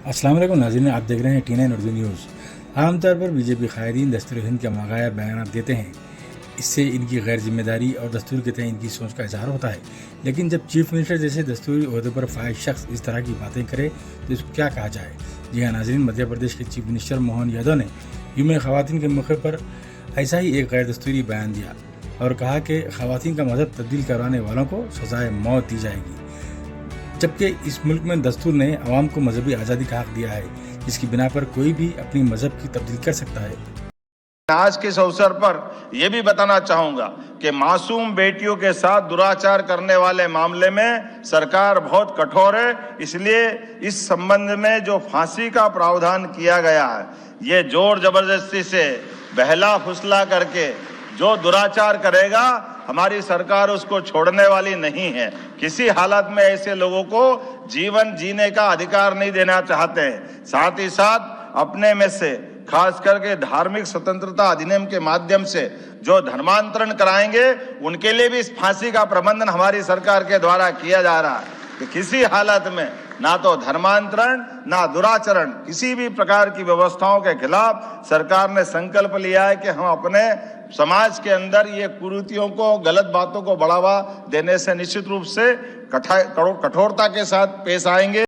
अस्सलाम वालेकुम नाज़रीन, आप देख रहे हैं T9 उर्दू न्यूज़। आमतौर पर बीजेपी कायदीन दस्तूर हिंद के मगाया बयान देते हैं। इससे इनकी गैर जिम्मेदारी और दस्तूर के तहत इनकी सोच का इजहार होता है। लेकिन जब चीफ मिनिस्टर जैसे दस्तूरी ओहदे पर फाइज शख्स इस तरह की बातें करे तो इसको क्या कहा जाए। जी हाँ नाज़रीन, मध्य प्रदेश के चीफ मिनिस्टर मोहन यादव ने यूम ख़वातीन के मौके पर ऐसा ही एक गैर दस्तूरी बयान दिया और कहा कि ख़वातीन का मजहब तब्दील करवाने वालों को सजाए मौत दी जाएगी, जबकि इस मुल्क में दस्तूर ने अवाम को मजहबी आज़ादी का हक दिया है, जिसकी बिना पर कोई भी अपनी मजहब की तब्दील कर सकता है। आज के इस अवसर पर यह भी बताना चाहूंगा कि मासूम बेटियों के साथ दुराचार करने वाले मामले में सरकार बहुत कठोर है। इसलिए इस संबंध में जो फांसी का प्रावधान किया गया है, ये जोर जबरदस्ती से बहला फुसला करके जो दुराचार करेगा, हमारी सरकार उसको छोड़ने वाली नहीं है। किसी हालत में ऐसे लोगों को जीवन जीने का अधिकार नहीं देना चाहते हैं। साथ ही साथ अपने में से खास करके धार्मिक स्वतंत्रता अधिनियम के माध्यम से जो धर्मांतरण कराएंगे, उनके लिए भी इस फांसी का प्रबंधन हमारी सरकार के द्वारा किया जा रहा है कि किसी हालत में ना तो धर्मांतरण ना दुराचरण, किसी भी प्रकार की व्यवस्थाओं के खिलाफ सरकार ने संकल्प लिया है कि हम अपने समाज के अंदर ये कुरीतियों को, गलत बातों को बढ़ावा देने से निश्चित रूप से कठोरता के साथ पेश आएंगे।